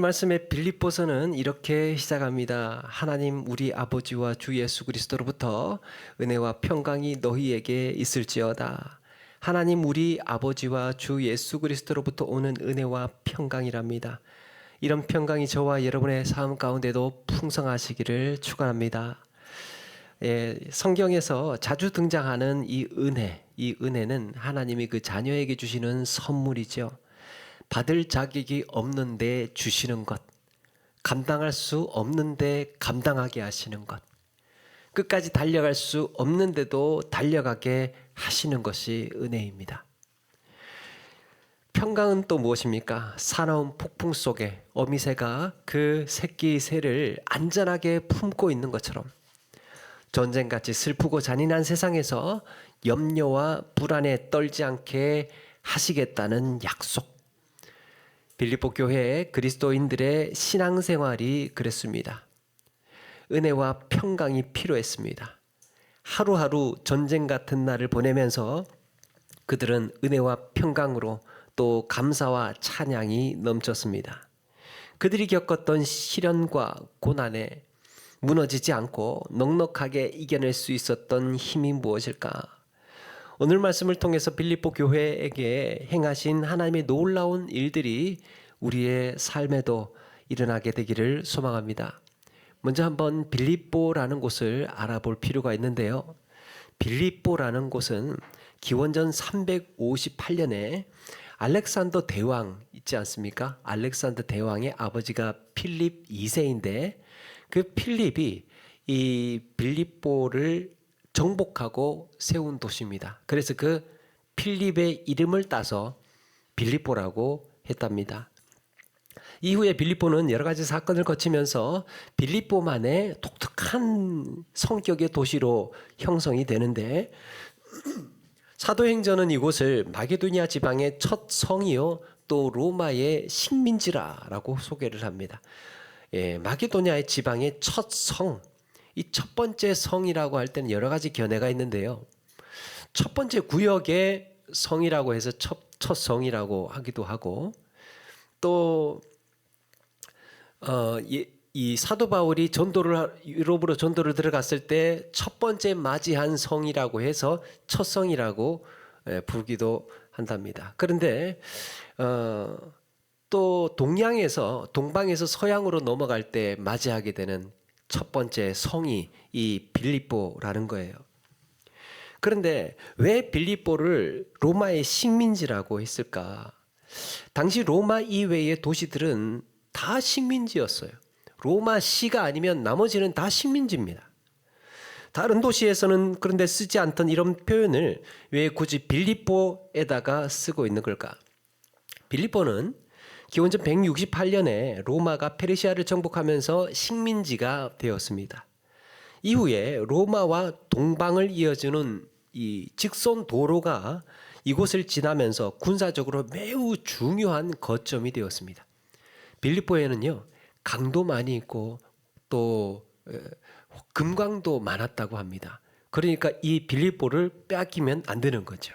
말씀의 빌립보서는 이렇게 시작합니다. 하나님 우리 아버지와 주 예수 그리스도로부터 은혜와 평강이 너희에게 있을지어다. 하나님 우리 아버지와 주 예수 그리스도로부터 오는 은혜와 평강이랍니다. 이런 평강이 저와 여러분의 삶 가운데도 풍성하시기를 축원합니다. 성경에서 자주 등장하는 이 은혜는 하나님이 그 자녀에게 주시는 선물이죠. 받을 자격이 없는데 주시는 것, 감당할 수 없는데 감당하게 하시는 것, 끝까지 달려갈 수 없는데도 달려가게 하시는 것이 은혜입니다. 평강은 또 무엇입니까? 사나운 폭풍 속에 어미새가 그 새끼 새를 안전하게 품고 있는 것처럼 전쟁같이 슬프고 잔인한 세상에서 염려와 불안에 떨지 않게 하시겠다는 약속. 빌립보 교회의 그리스도인들의 신앙생활이 그랬습니다. 은혜와 평강이 필요했습니다. 하루하루 전쟁 같은 날을 보내면서 그들은 은혜와 평강으로 또 감사와 찬양이 넘쳤습니다. 그들이 겪었던 시련과 고난에 무너지지 않고 넉넉하게 이겨낼 수 있었던 힘이 무엇일까? 오늘 말씀을 통해서 빌립보 교회에게 행하신 하나님의 놀라운 일들이 우리의 삶에도 일어나게 되기를 소망합니다. 먼저 한번 빌립보라는 곳을 알아볼 필요가 있는데요. 빌립보라는 곳은 기원전 358년에 알렉산더 대왕 있지 않습니까? 알렉산더 대왕의 아버지가 필립 2세인데 그 필립이 이 빌립보를 정복하고 세운 도시입니다. 그래서 그 필립의 이름을 따서 빌립보라고 했답니다. 이후에 빌립보는 여러 가지 사건을 거치면서 빌립보만의 독특한 성격의 도시로 형성이 되는데 사도행전은 이곳을 마게도니아 지방의 첫 성이요 또 로마의 식민지라라고 소개를 합니다. 마게도니아의 지방의 첫 성, 이 첫 번째 성이라고 할 때는 여러 가지 견해가 있는데요. 첫 번째 구역의 성이라고 해서 첫 성이라고 하기도 하고 또 이 사도 바울이 유럽으로 전도를 들어갔을 때 첫 번째 맞이한 성이라고 해서 첫 성이라고 부르기도 한답니다. 그런데 또 동방에서 서양으로 넘어갈 때 맞이하게 되는 첫 번째 성이 이 빌립보라는 거예요. 그런데 왜 빌립보를 로마의 식민지라고 했을까? 당시 로마 이외의 도시들은 다 식민지였어요. 로마시가 아니면 나머지는 다 식민지입니다. 다른 도시에서는 그런데 쓰지 않던 이런 표현을 왜 굳이 빌립보에다가 쓰고 있는 걸까? 빌립보는 기원전 168년에 로마가 페르시아를 정복하면서 식민지가 되었습니다. 이후에 로마와 동방을 이어주는 이 직선 도로가 이곳을 지나면서 군사적으로 매우 중요한 거점이 되었습니다. 빌립보에는요 강도 많이 있고 또 금광도 많았다고 합니다. 그러니까 이 빌립보를 빼앗기면 안 되는 거죠.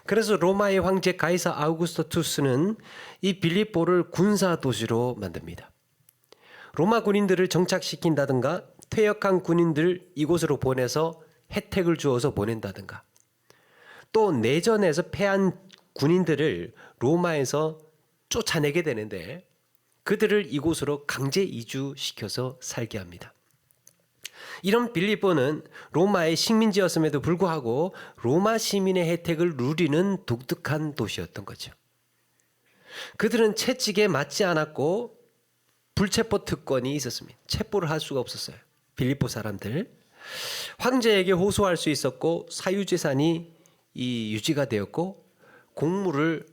그래서 로마의 황제 가이사 아우구스투스는 이 빌립보를 군사 도시로 만듭니다. 로마 군인들을 정착시킨다든가 퇴역한 군인들 이곳으로 보내서 혜택을 주어서 보낸다든가 또 내전에서 패한 군인들을 로마에서 쫓아내게 되는데 그들을 이곳으로 강제 이주시켜서 살게 합니다. 이런 빌립보는 로마의 식민지였음에도 불구하고 로마 시민의 혜택을 누리는 독특한 도시였던 거죠. 그들은 채찍에 맞지 않았고 불체포 특권이 있었습니다. 체포를 할 수가 없었어요. 빌립보 사람들. 황제에게 호소할 수 있었고 사유재산이 유지가 되었고 공물을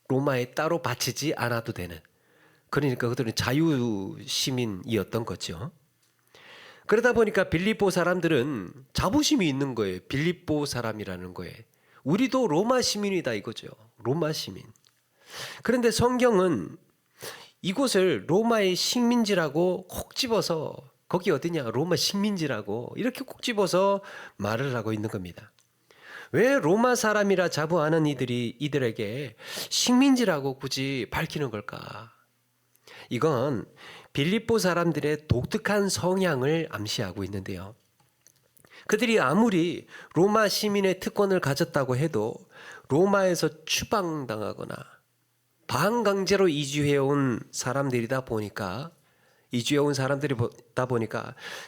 로마에 따로 바치지 않아도 되는, 그러니까 그들은 자유시민이었던 거죠. 그러다 보니까 빌립보 사람들은 자부심이 있는 거예요. 빌립보 사람이라는 거예요. 우리도 로마 시민이다 이거죠. 로마 시민. 그런데 성경은 이곳을 로마의 식민지라고 콕 집어서, 거기 어디냐 로마 식민지라고 이렇게 콕 집어서 말을 하고 있는 겁니다. 왜 로마 사람이라 자부하는 이들에게 식민지라고 굳이 밝히는 걸까? 이건 빌립보 사람들의 독특한 성향을 암시하고 있는데요. 그들이 아무리 로마 시민의 특권을 가졌다고 해도 로마에서 추방당하거나 반강제로 이주해온 사람들이다 보니까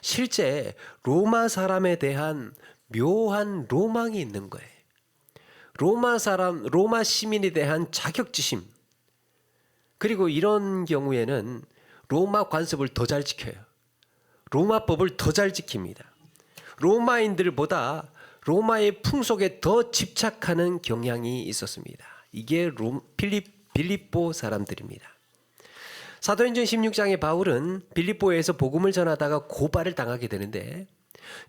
실제 로마 사람에 대한 묘한 로망이 있는 거예요. 로마 시민에 대한 자격지심. 그리고 이런 경우에는 로마 관습을 더 잘 지켜요. 로마법을 더 잘 지킵니다. 로마인들보다 로마의 풍속에 더 집착하는 경향이 있었습니다. 이게 빌립보 사람들입니다. 사도행전 16장의 바울은 빌립보에서 복음을 전하다가 고발을 당하게 되는데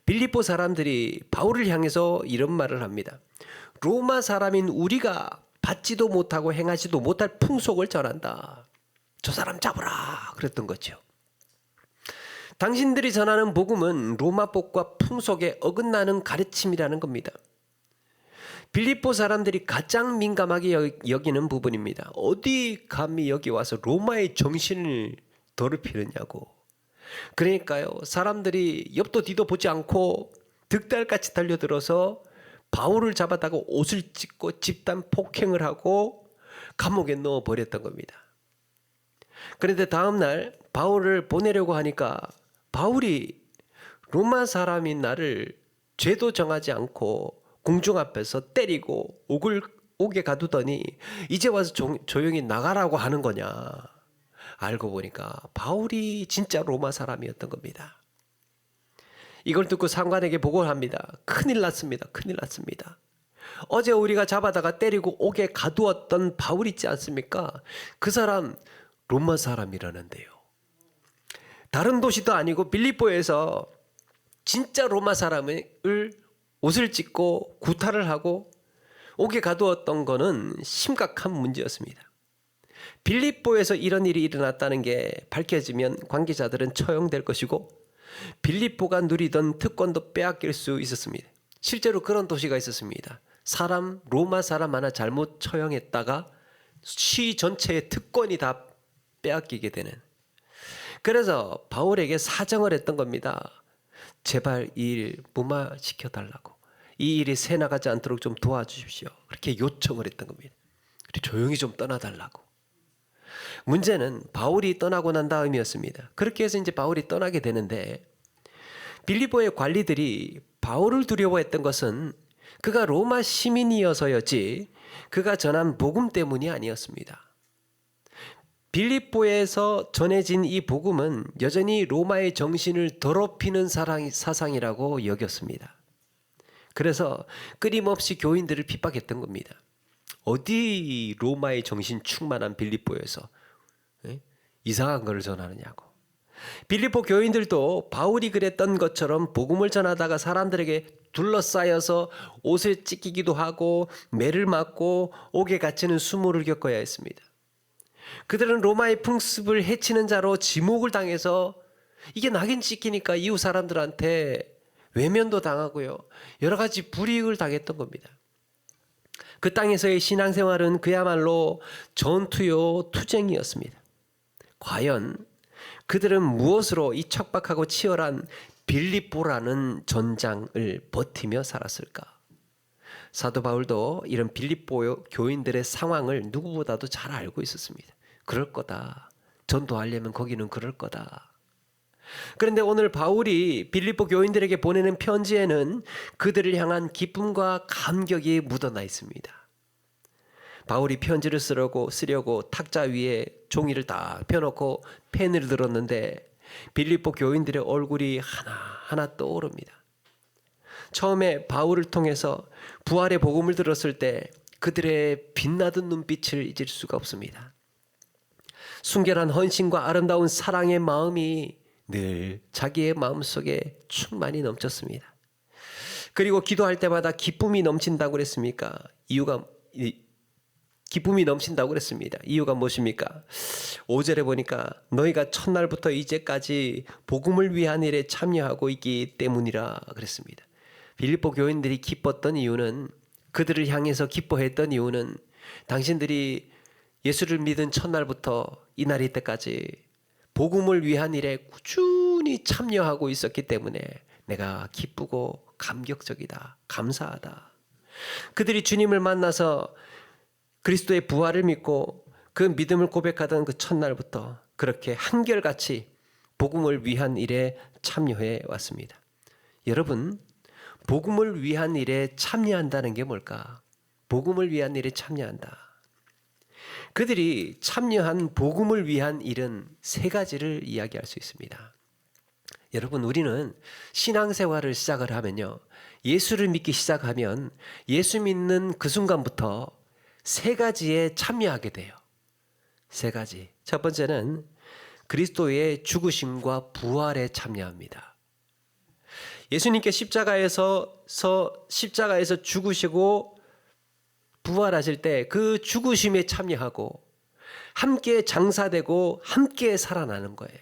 빌립보 사람들이 바울을 향해서 이런 말을 합니다. 로마 사람인 우리가 받지도 못하고 행하지도 못할 풍속을 전한다. 저 사람 잡으라 그랬던 거죠. 당신들이 전하는 복음은 로마법과 풍속에 어긋나는 가르침이라는 겁니다. 빌립보 사람들이 가장 민감하게 여기는 부분입니다. 어디 감히 여기 와서 로마의 정신을 더럽히느냐고. 그러니까요, 사람들이 옆도 뒤도 보지 않고 득달같이 달려들어서 바울을 잡아다가 옷을 찢고 집단 폭행을 하고 감옥에 넣어버렸던 겁니다. 그런데 다음날 바울을 보내려고 하니까 바울이 로마 사람인 나를 죄도 정하지 않고 공중 앞에서 때리고 옥에 가두더니 이제 와서 조용히 나가라고 하는 거냐. 알고 보니까 바울이 진짜 로마 사람이었던 겁니다. 이걸 듣고 상관에게 보고를 합니다. 큰일 났습니다. 큰일 났습니다. 어제 우리가 잡아다가 때리고 옥에 가두었던 바울 있지 않습니까? 그 사람 로마 사람이라는데요. 다른 도시도 아니고 빌립보에서 진짜 로마 사람을 옷을 찢고 구타를 하고 옥에 가두었던 거는 심각한 문제였습니다. 빌립보에서 이런 일이 일어났다는 게 밝혀지면 관계자들은 처형될 것이고 빌립보가 누리던 특권도 빼앗길 수 있었습니다. 실제로 그런 도시가 있었습니다. 로마 사람 하나 잘못 처형했다가 시 전체의 특권이 다 빼앗기게 되는. 그래서 바울에게 사정을 했던 겁니다. 제발 이 일 무마시켜달라고. 이 일이 새나가지 않도록 좀 도와주십시오. 그렇게 요청을 했던 겁니다. 그리고 조용히 좀 떠나달라고. 문제는 바울이 떠나고 난 다음이었습니다. 그렇게 해서 이제 바울이 떠나게 되는데 빌립보의 관리들이 바울을 두려워했던 것은 그가 로마 시민이어서였지 그가 전한 복음 때문이 아니었습니다. 빌립보에서 전해진 이 복음은 여전히 로마의 정신을 더럽히는 사상이라고 여겼습니다. 그래서 끊임없이 교인들을 핍박했던 겁니다. 어디 로마의 정신 충만한 빌립보에서 이상한 것을 전하느냐고. 빌립보 교인들도 바울이 그랬던 것처럼 복음을 전하다가 사람들에게 둘러싸여서 옷을 찢기기도 하고 매를 맞고 옥에 갇히는 수모를 겪어야 했습니다. 그들은 로마의 풍습을 해치는 자로 지목을 당해서 이게 낙인 찍히니까 이웃 사람들한테 외면도 당하고요. 여러 가지 불이익을 당했던 겁니다. 그 땅에서의 신앙생활은 그야말로 전투요 투쟁이었습니다. 과연 그들은 무엇으로 이 척박하고 치열한 빌립보라는 전장을 버티며 살았을까? 사도 바울도 이런 빌립보 교인들의 상황을 누구보다도 잘 알고 있었습니다. 그럴 거다. 전도하려면 거기는 그럴 거다. 그런데 오늘 바울이 빌립보 교인들에게 보내는 편지에는 그들을 향한 기쁨과 감격이 묻어나 있습니다. 바울이 편지를 쓰려고 탁자 위에 종이를 딱 펴놓고 펜을 들었는데 빌립보 교인들의 얼굴이 하나하나 떠오릅니다. 처음에 바울을 통해서 부활의 복음을 들었을 때 그들의 빛나던 눈빛을 잊을 수가 없습니다. 순결한 헌신과 아름다운 사랑의 마음이 늘 자기의 마음속에 충만히 넘쳤습니다. 그리고 기도할 때마다 기쁨이 넘친다고 그랬습니까? 기쁨이 넘친다고 그랬습니다. 이유가 무엇입니까? 5절에 보니까 너희가 첫날부터 이제까지 복음을 위한 일에 참여하고 있기 때문이라 그랬습니다. 빌립보 교인들이 기뻤던 이유는, 그들을 향해서 기뻐했던 이유는 당신들이 예수를 믿은 첫날부터 이 날이 때까지 복음을 위한 일에 꾸준히 참여하고 있었기 때문에 내가 기쁘고 감격적이다, 감사하다. 그들이 주님을 만나서 그리스도의 부활을 믿고 그 믿음을 고백하던 그 첫날부터 그렇게 한결같이 복음을 위한 일에 참여해 왔습니다. 여러분, 복음을 위한 일에 참여한다는 게 뭘까? 복음을 위한 일에 참여한다. 그들이 참여한 복음을 위한 일은 세 가지를 이야기할 수 있습니다. 여러분, 우리는 신앙생활을 시작을 하면요, 예수를 믿기 시작하면 예수 믿는 그 순간부터 세 가지에 참여하게 돼요. 세 가지. 첫 번째는 그리스도의 죽으심과 부활에 참여합니다. 예수님께 십자가에서 죽으시고 부활하실 때 그 죽으심에 참여하고 함께 장사되고 함께 살아나는 거예요.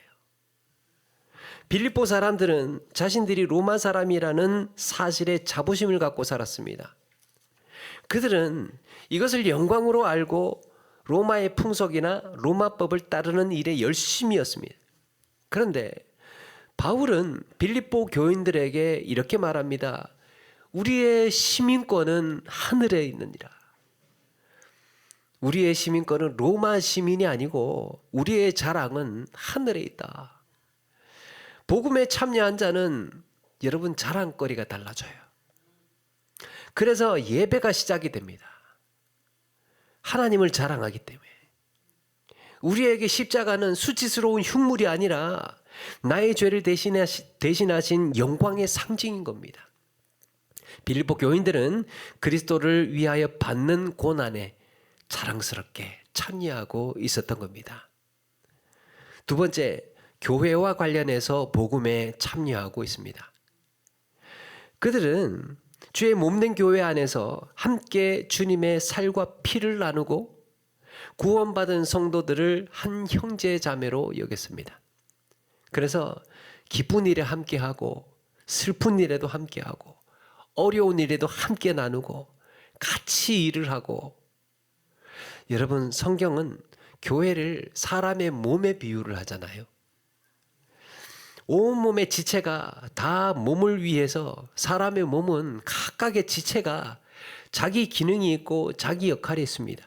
빌립보 사람들은 자신들이 로마 사람이라는 사실에 자부심을 갖고 살았습니다. 그들은 이것을 영광으로 알고 로마의 풍속이나 로마법을 따르는 일에 열심이었습니다. 그런데 바울은 빌립보 교인들에게 이렇게 말합니다. 우리의 시민권은 하늘에 있느니라. 우리의 시민권은 로마 시민이 아니고 우리의 자랑은 하늘에 있다. 복음에 참여한 자는 여러분 자랑거리가 달라져요. 그래서 예배가 시작이 됩니다. 하나님을 자랑하기 때문에. 우리에게 십자가는 수치스러운 흉물이 아니라 나의 죄를 대신하신 영광의 상징인 겁니다. 빌립보 교인들은 그리스도를 위하여 받는 고난에 자랑스럽게 참여하고 있었던 겁니다. 두 번째, 교회와 관련해서 복음에 참여하고 있습니다. 그들은 주의 몸된 교회 안에서 함께 주님의 살과 피를 나누고 구원받은 성도들을 한 형제 자매로 여겼습니다. 그래서 기쁜 일에 함께하고 슬픈 일에도 함께하고 어려운 일에도 함께 나누고 같이 일을 하고. 여러분, 성경은 교회를 사람의 몸에 비유를 하잖아요. 온몸의 지체가 다 몸을 위해서, 사람의 몸은 각각의 지체가 자기 기능이 있고 자기 역할이 있습니다.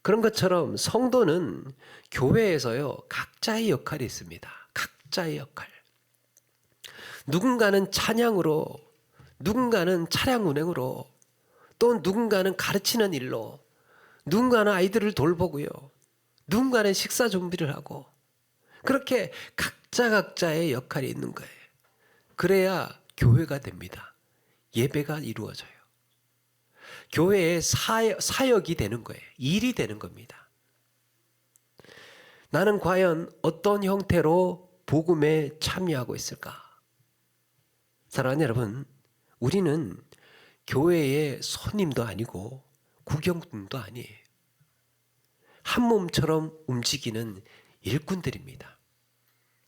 그런 것처럼 성도는 교회에서요, 각자의 역할이 있습니다. 각자의 역할. 누군가는 찬양으로, 누군가는 차량 운행으로, 또 누군가는 가르치는 일로, 누군가는 아이들을 돌보고요, 누군가는 식사 준비를 하고, 그렇게 각자의 역할이 있는 거예요. 그래야 교회가 됩니다. 예배가 이루어져요. 교회의 사역이 되는 거예요. 일이 되는 겁니다. 나는 과연 어떤 형태로 복음에 참여하고 있을까? 사랑하는 여러분, 우리는 교회의 손님도 아니고 구경꾼도 아니에요. 한 몸처럼 움직이는 일꾼들입니다.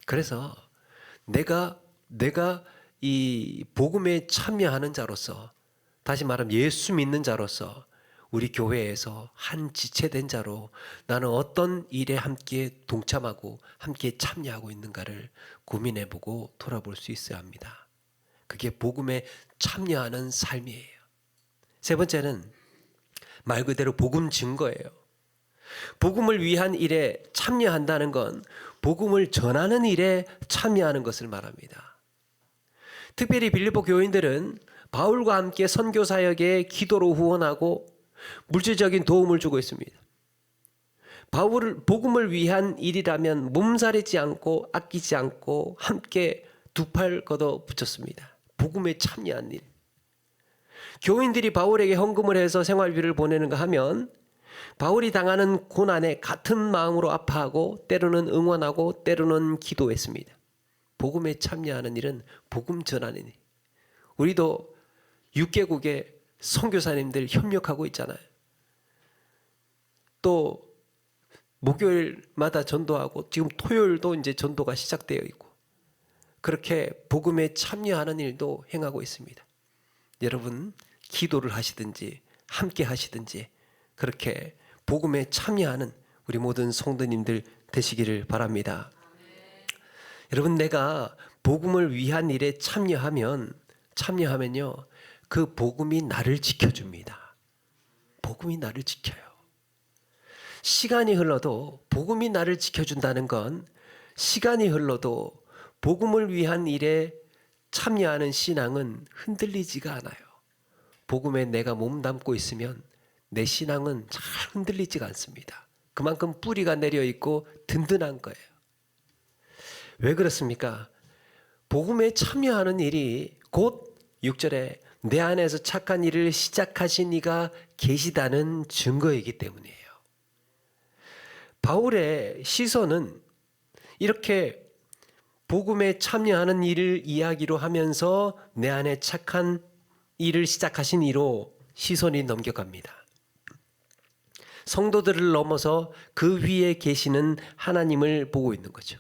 그래서 내가 이 복음에 참여하는 자로서, 다시 말하면 예수 믿는 자로서 우리 교회에서 한 지체된 자로 나는 어떤 일에 함께 동참하고 함께 참여하고 있는가를 고민해보고 돌아볼 수 있어야 합니다. 그게 복음에 참여하는 삶이에요. 세 번째는 말 그대로 복음 증거예요. 복음을 위한 일에 참여한다는 건 복음을 전하는 일에 참여하는 것을 말합니다. 특별히 빌립보 교인들은 바울과 함께 선교 사역에 기도로 후원하고 물질적인 도움을 주고 있습니다. 복음을 위한 일이라면 몸살이지 않고 아끼지 않고 함께 두 팔 걷어 붙였습니다. 복음에 참여한 일. 교인들이 바울에게 헌금을 해서 생활비를 보내는가 하면 바울이 당하는 고난에 같은 마음으로 아파하고 때로는 응원하고 때로는 기도했습니다. 복음에 참여하는 일은 복음 전하는 일. 우리도 6개국의 선교사님들 협력하고 있잖아요. 또 목요일마다 전도하고 지금 토요일도 이제 전도가 시작되어 있고 그렇게 복음에 참여하는 일도 행하고 있습니다. 여러분, 기도를 하시든지 함께 하시든지 그렇게 복음에 참여하는 우리 모든 성도님들 되시기를 바랍니다. 여러분, 내가 복음을 위한 일에 참여하면요, 그 복음이 나를 지켜줍니다. 복음이 나를 지켜요. 시간이 흘러도 복음이 나를 지켜준다는 건, 시간이 흘러도 복음을 위한 일에 참여하는 신앙은 흔들리지가 않아요. 복음에 내가 몸담고 있으면 내 신앙은 잘 흔들리지가 않습니다. 그만큼 뿌리가 내려 있고 든든한 거예요. 왜 그렇습니까? 복음에 참여하는 일이 곧 6절에 내 안에서 착한 일을 시작하신 이가 계시다는 증거이기 때문이에요. 바울의 시선은 이렇게 복음에 참여하는 일을 이야기로 하면서 내 안에 착한 일을 시작하신 이로 시선이 넘겨갑니다. 성도들을 넘어서 그 위에 계시는 하나님을 보고 있는 거죠.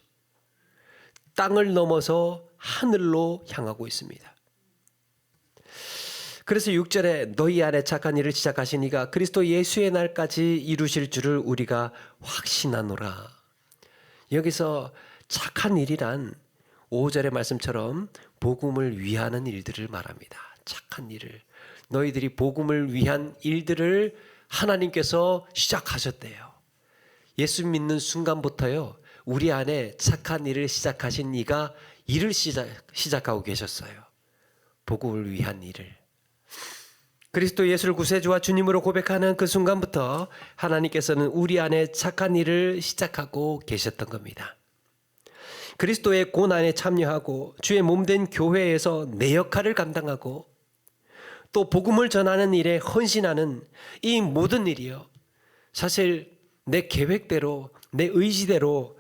땅을 넘어서 하늘로 향하고 있습니다. 그래서 6절에 너희 안에 착한 일을 시작하신 이가 그리스도 예수의 날까지 이루실 줄을 우리가 확신하노라. 여기서 착한 일이란 5절의 말씀처럼 복음을 위하는 일들을 말합니다. 착한 일을, 너희들이 복음을 위한 일들을 하나님께서 시작하셨대요. 예수 믿는 순간부터요, 우리 안에 착한 일을 시작하신 이가 일을 시작하고 계셨어요. 복음을 위한 일을. 그리스도 예수를 구세주와 주님으로 고백하는 그 순간부터 하나님께서는 우리 안에 착한 일을 시작하고 계셨던 겁니다. 그리스도의 고난에 참여하고 주의 몸된 교회에서 내 역할을 감당하고 또 복음을 전하는 일에 헌신하는 이 모든 일이요, 사실 내 계획대로 내 의지대로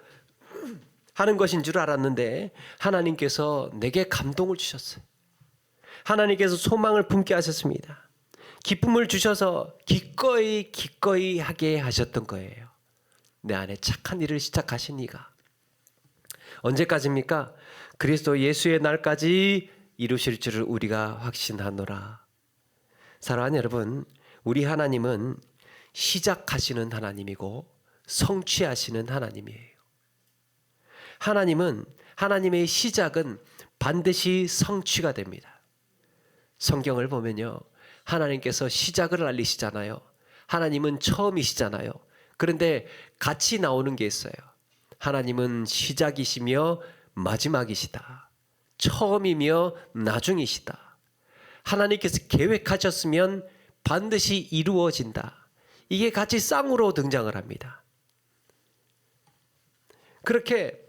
하는 것인 줄 알았는데 하나님께서 내게 감동을 주셨어요. 하나님께서 소망을 품게 하셨습니다. 기쁨을 주셔서 기꺼이 하게 하셨던 거예요. 내 안에 착한 일을 시작하신 이가 언제까지입니까? 그리스도 예수의 날까지 이루실 줄을 우리가 확신하노라. 사랑하는 여러분, 우리 하나님은 시작하시는 하나님이고 성취하시는 하나님이에요. 하나님의 시작은 반드시 성취가 됩니다. 성경을 보면요, 하나님께서 시작을 알리시잖아요. 하나님은 처음이시잖아요. 그런데 같이 나오는 게 있어요. 하나님은 시작이시며 마지막이시다. 처음이며 나중이시다. 하나님께서 계획하셨으면 반드시 이루어진다. 이게 같이 쌍으로 등장을 합니다. 그렇게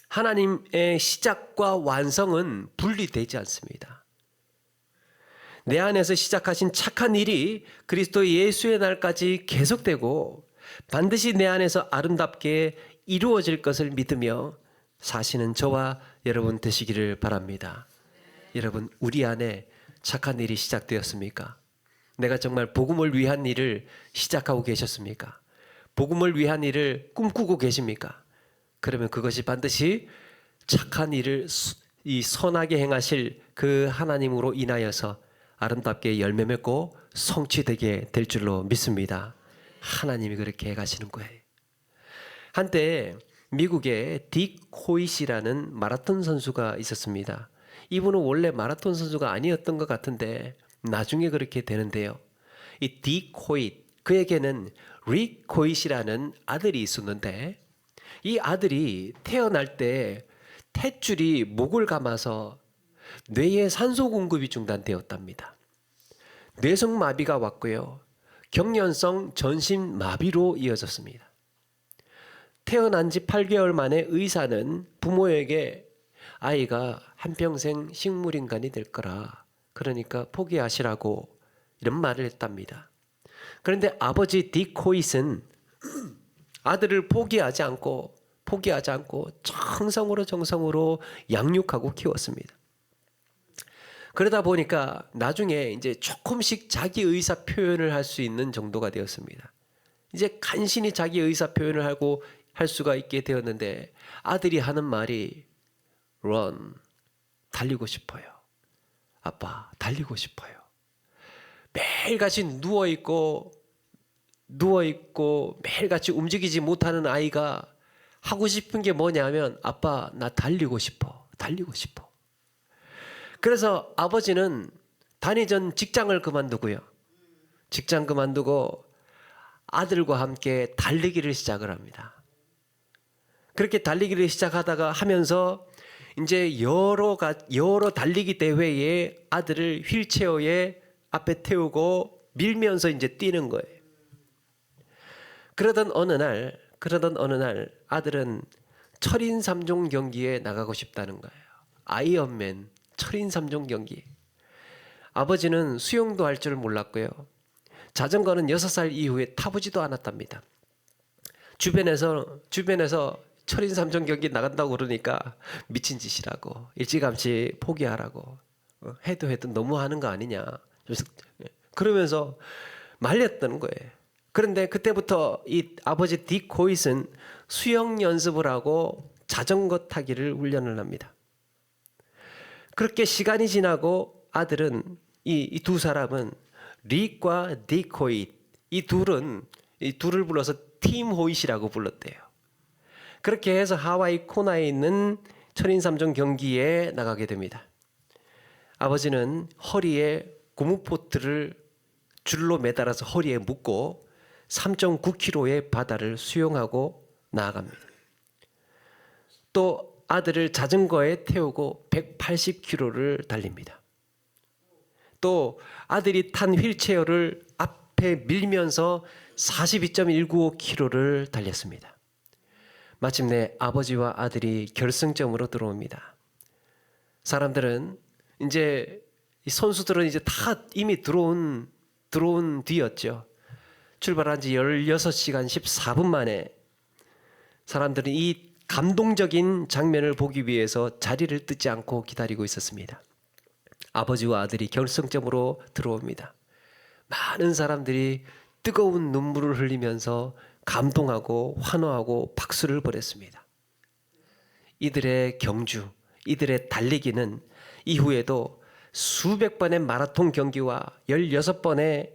하나님의 시작과 완성은 분리되지 않습니다. 내 안에서 시작하신 착한 일이 그리스도 예수의 날까지 계속되고 반드시 내 안에서 아름답게 이루어질 것을 믿으며 사시는 저와 여러분 되시기를 바랍니다. 여러분, 우리 안에 착한 일이 시작되었습니까? 내가 정말 복음을 위한 일을 시작하고 계셨습니까? 복음을 위한 일을 꿈꾸고 계십니까? 그러면 그것이 반드시 착한 일을 선하게 행하실 그 하나님으로 인하여서 아름답게 열매 맺고 성취되게 될 줄로 믿습니다. 하나님이 그렇게 가시는 거예요. 한때 미국에 딕 호잇이라는 마라톤 선수가 있었습니다. 이분은 원래 마라톤 선수가 아니었던 것 같은데 나중에 그렇게 되는데요. 이 딕 호잇, 그에게는 릭 호잇이라는 아들이 있었는데 이 아들이 태어날 때 탯줄이 목을 감아서 뇌에 산소 공급이 중단되었답니다. 뇌성마비가 왔고요. 경련성 전신마비로 이어졌습니다. 태어난 지 8개월 만에 의사는 부모에게 아이가 한평생 식물인간이 될 거라, 그러니까 포기하시라고 이런 말을 했답니다. 그런데 아버지 딕 호잇은 아들을 포기하지 않고 정성으로 양육하고 키웠습니다. 그러다 보니까 나중에 이제 조금씩 자기 의사 표현을 할 수 있는 정도가 되었습니다. 이제 간신히 자기 의사 표현을 하고 할 수가 있게 되었는데 아들이 하는 말이 run, 달리고 싶어요. 아빠, 달리고 싶어요. 매일같이 누워있고 매일같이 움직이지 못하는 아이가 하고 싶은 게 뭐냐면 아빠 나 달리고 싶어. 달리고 싶어. 그래서 아버지는 다니던 직장을 그만두고요. 직장 그만두고 아들과 함께 달리기를 시작을 합니다. 그렇게 달리기를 시작하다가 하면서 이제 여러 달리기 대회에 아들을 휠체어에 앞에 태우고 밀면서 이제 뛰는 거예요. 그러던 어느 날 아들은 철인 3종 경기에 나가고 싶다는 거예요. 아이언맨 철인 3종 경기. 아버지는 수영도 할 줄 몰랐고요. 자전거는 6살 이후에 타보지도 않았답니다. 주변에서 철인 3종 경기 나간다고 그러니까 미친 짓이라고, 일찌감치 포기하라고, 해도 너무하는 거 아니냐 그러면서 말렸다는 거예요. 그런데 그때부터 이 아버지 딕 호잇은 수영 연습을 하고 자전거 타기를 훈련을 합니다. 그렇게 시간이 지나고 아들은 이 두 사람은 릭과 딕 호잇, 이 둘을 불러서 팀 호잇이라고 불렀대요. 그렇게 해서 하와이 코나에 있는 철인 3종 경기에 나가게 됩니다. 아버지는 허리에 고무포트를 줄로 매달아서 허리에 묶고 3.9km의 바다를 수영하고 나아갑니다. 또 아들을 자전거에 태우고 180km를 달립니다. 또 아들이 탄 휠체어를 앞에 밀면서 42.195km를 달렸습니다. 마침내 아버지와 아들이 결승점으로 들어옵니다. 사람들은 이제 이 선수들은 이제 다 이미 들어온 뒤였죠. 출발한 지 16시간 14분 만에 사람들은 이 감동적인 장면을 보기 위해서 자리를 뜨지 않고 기다리고 있었습니다. 아버지와 아들이 결승점으로 들어옵니다. 많은 사람들이 뜨거운 눈물을 흘리면서 감동하고 환호하고 박수를 보냈습니다. 이들의 경주, 이들의 달리기는 이후에도 수백 번의 마라톤 경기와 16번의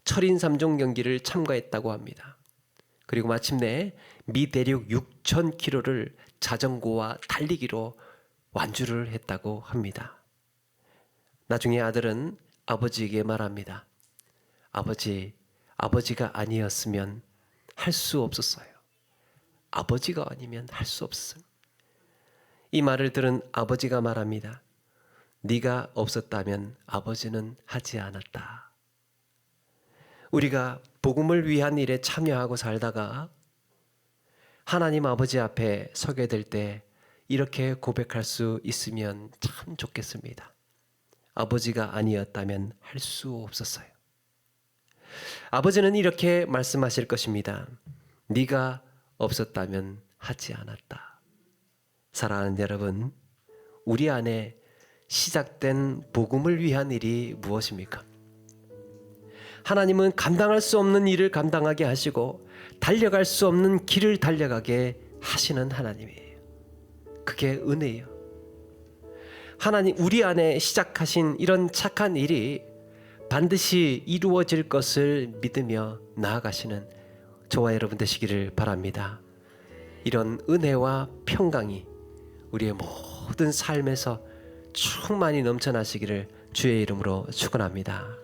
철인 3종 경기를 참가했다고 합니다. 그리고 마침내 미 대륙 6,000km를 자전거와 달리기로 완주를 했다고 합니다. 나중에 아들은 아버지에게 말합니다. 아버지가 아니었으면 할 수 없었어요. 아버지가 아니면 할 수 없었어요. 이 말을 들은 아버지가 말합니다. 네가 없었다면 아버지는 하지 않았다. 우리가 복음을 위한 일에 참여하고 살다가 하나님 아버지 앞에 서게 될 때 이렇게 고백할 수 있으면 참 좋겠습니다. 아버지가 아니었다면 할 수 없었어요. 아버지는 이렇게 말씀하실 것입니다. 네가 없었다면 하지 않았다. 사랑하는 여러분, 우리 안에 시작된 복음을 위한 일이 무엇입니까? 하나님은 감당할 수 없는 일을 감당하게 하시고 달려갈 수 없는 길을 달려가게 하시는 하나님이에요. 그게 은혜예요. 하나님, 우리 안에 시작하신 이런 착한 일이 반드시 이루어질 것을 믿으며 나아가시는 저와 여러분 되시기를 바랍니다. 이런 은혜와 평강이 우리의 모든 삶에서 충만히 넘쳐나시기를 주의 이름으로 축원합니다.